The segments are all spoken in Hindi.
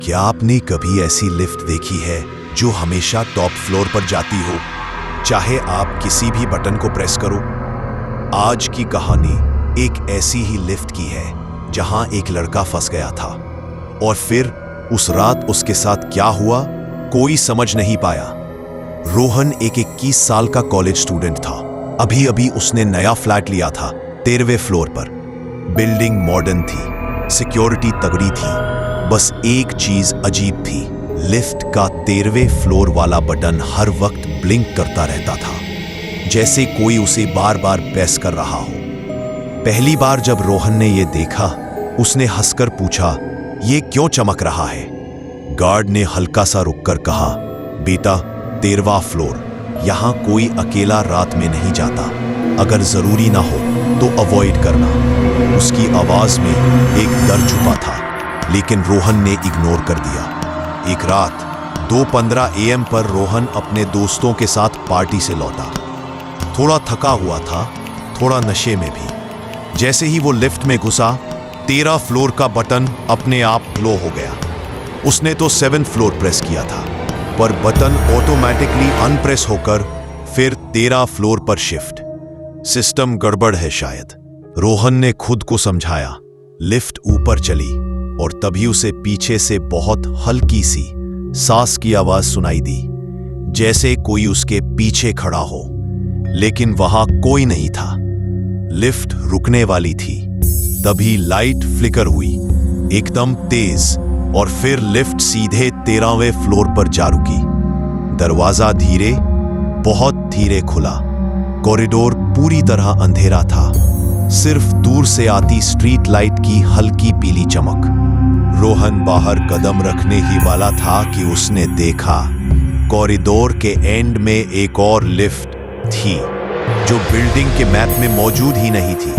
क्या आपने कभी ऐसी लिफ्ट देखी है जो हमेशा टॉप फ्लोर पर जाती हो, चाहे आप किसी भी बटन को प्रेस करो? आज की कहानी एक ऐसी ही लिफ्ट की है जहां एक लड़का फंस गया था और फिर उस रात उसके साथ क्या हुआ कोई समझ नहीं पाया। रोहन एक 21 साल का कॉलेज स्टूडेंट था। अभी अभी उसने नया फ्लैट लिया था 13वें फ्लोर पर। बिल्डिंग मॉडर्न थी, सिक्योरिटी तगड़ी थी, बस एक चीज अजीब थी। लिफ्ट का 13वें फ्लोर वाला बटन हर वक्त ब्लिंक करता रहता था, जैसे कोई उसे बार बार प्रेस कर रहा हो। पहली बार जब रोहन ने यह देखा, उसने हंसकर पूछा, "यह क्यों चमक रहा है?" गार्ड ने हल्का सा रुककर कहा, "बेटा, 13वां फ्लोर, यहां कोई अकेला रात में नहीं जाता। अगर जरूरी ना हो तो अवॉइड करना।" उसकी आवाज में एक डर छुपा था, लेकिन रोहन ने इग्नोर कर दिया। एक रात 2:15 AM पर रोहन अपने दोस्तों के साथ पार्टी से लौटा। थोड़ा थका हुआ था, थोड़ा नशे में भी। जैसे ही वो लिफ्ट में घुसा, 13 फ्लोर का बटन अपने आप ग्लो हो गया। उसने तो 7th फ्लोर प्रेस किया था, पर बटन ऑटोमेटिकली अनप्रेस होकर फिर 13 फ्लोर पर शिफ्ट। सिस्टम गड़बड़ है शायद, रोहन ने खुद को समझाया। लिफ्ट ऊपर चली और तभी उसे पीछे से बहुत हल्की सी सांस की आवाज सुनाई दी, जैसे कोई उसके पीछे खड़ा हो, लेकिन वहां कोई नहीं था। लिफ्ट रुकने वाली थी, तभी लाइट फ्लिकर हुई एकदम तेज, और फिर लिफ्ट सीधे 13वें फ्लोर पर जा रुकी। दरवाजा धीरे, बहुत धीरे खुला। कॉरिडोर पूरी तरह अंधेरा था, सिर्फ दूर से आती स्ट्रीट लाइट की हल्की पीली चमक। रोहन बाहर कदम रखने ही वाला था कि उसने देखा कॉरिडोर के एंड में एक और लिफ्ट थी, जो बिल्डिंग के मैप में मौजूद ही नहीं थी।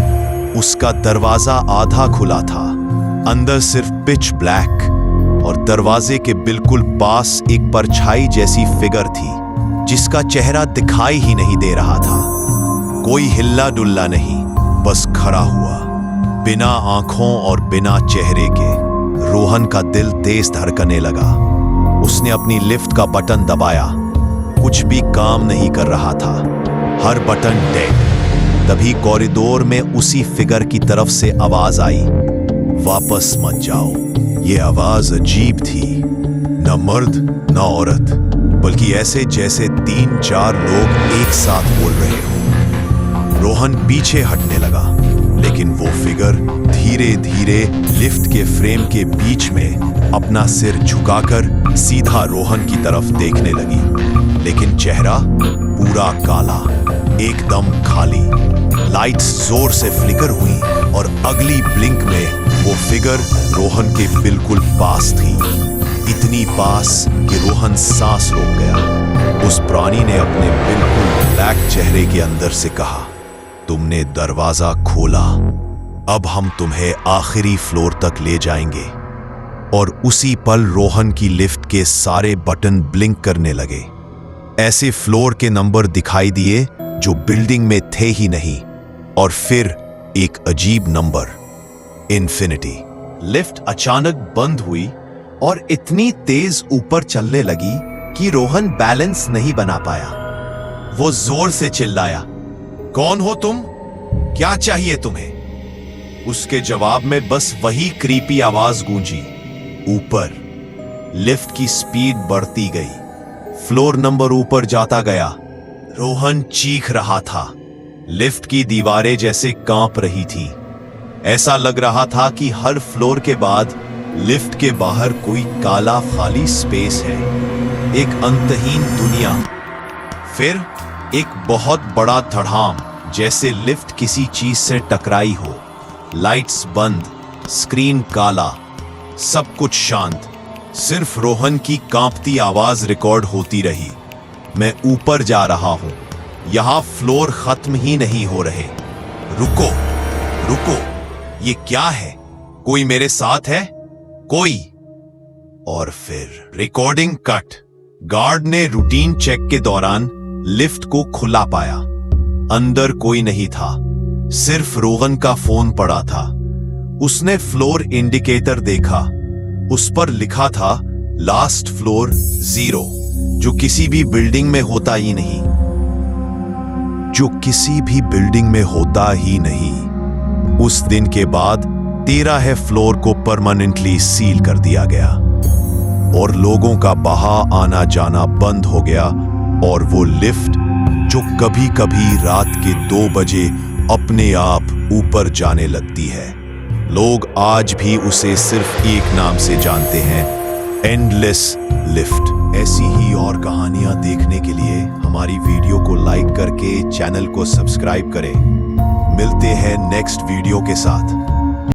उसका दरवाजा आधा खुला था, अंदर सिर्फ पिच ब्लैक, और दरवाजे के बिल्कुल पास एक परछाई जैसी फिगर थी, जिसका चेहरा दिखाई ही नहीं दे रहा था। कोई हिल्ला डुल्ला नहीं, बस खड़ा हुआ, बिना आंखों और बिना चेहरे के। रोहन का दिल तेज धड़कने लगा। उसने अपनी लिफ्ट का बटन दबाया, कुछ भी काम नहीं कर रहा था, हर बटन डेड। तभी कॉरिडोर में उसी फिगर की तरफ से आवाज आई, "वापस मत जाओ।" ये आवाज अजीब थी, न मर्द न औरत, बल्कि ऐसे जैसे 3-4 लोग एक साथ बोल रहे हो। रोहन पीछे हटने लगा, लेकिन वो फिगर धीरे धीरे लिफ्ट के फ्रेम के बीच में अपना सिर झुकाकर सीधा रोहन की तरफ देखने लगी, लेकिन चेहरा पूरा काला, एकदम खाली। लाइट्स जोर से फ्लिकर हुई और अगली ब्लिंक में वो फिगर रोहन के बिल्कुल पास थी, इतनी पास कि रोहन सांस रोक गया। उस प्राणी ने अपने बिल्कुल ब्लैक चेहरे के अंदर से कहा, "तुमने दरवाजा खोला, अब हम तुम्हें आखिरी फ्लोर तक ले जाएंगे।" और उसी पल रोहन की लिफ्ट के सारे बटन ब्लिंक करने लगे। ऐसे फ्लोर के नंबर दिखाई दिए जो बिल्डिंग में थे ही नहीं, और फिर एक अजीब नंबर, इन्फिनिटी। लिफ्ट अचानक बंद हुई और इतनी तेज ऊपर चलने लगी कि रोहन बैलेंस नहीं बना पाया। वो जोर से चिल्लाया, "कौन हो तुम? क्या चाहिए तुम्हें?" उसके जवाब में बस वही क्रीपी आवाज गूंजी। ऊपर लिफ्ट की स्पीड बढ़ती गई, फ्लोर नंबर ऊपर जाता गया। रोहन चीख रहा था, लिफ्ट की दीवारें जैसे कांप रही थी। ऐसा लग रहा था कि हर फ्लोर के बाद लिफ्ट के बाहर कोई काला खाली स्पेस है, एक अंतहीन दुनिया। फिर एक बहुत बड़ा धड़ाम, जैसे लिफ्ट किसी चीज से टकराई हो। लाइट्स बंद, स्क्रीन काला, सब कुछ शांत। सिर्फ रोहन की कांपती आवाज रिकॉर्ड होती रही, "मैं ऊपर जा रहा हूं, यहां फ्लोर खत्म ही नहीं हो रहे। रुको, रुको, ये क्या है? कोई मेरे साथ है? कोई?" और फिर रिकॉर्डिंग कट। गार्ड ने रूटीन चेक के दौरान लिफ्ट को खुला पाया। अंदर कोई नहीं था, सिर्फ रोहन का फोन पड़ा था। उसने फ्लोर इंडिकेटर देखा, उस पर लिखा था लास्ट फ्लोर 0, जो किसी भी बिल्डिंग में होता ही नहीं, जो किसी भी बिल्डिंग में होता ही नहीं। उस दिन के बाद 13 फ्लोर को परमानेंटली सील कर दिया गया और लोगों का बहा आना जाना बंद हो गया। और वो लिफ्ट जो कभी कभी रात के 2 बजे अपने आप ऊपर जाने लगती है, लोग आज भी उसे सिर्फ एक नाम से जानते हैं, एंडलेस लिफ्ट। ऐसी ही और कहानियां देखने के लिए हमारी वीडियो को लाइक करके चैनल को सब्सक्राइब करें। मिलते हैं नेक्स्ट वीडियो के साथ।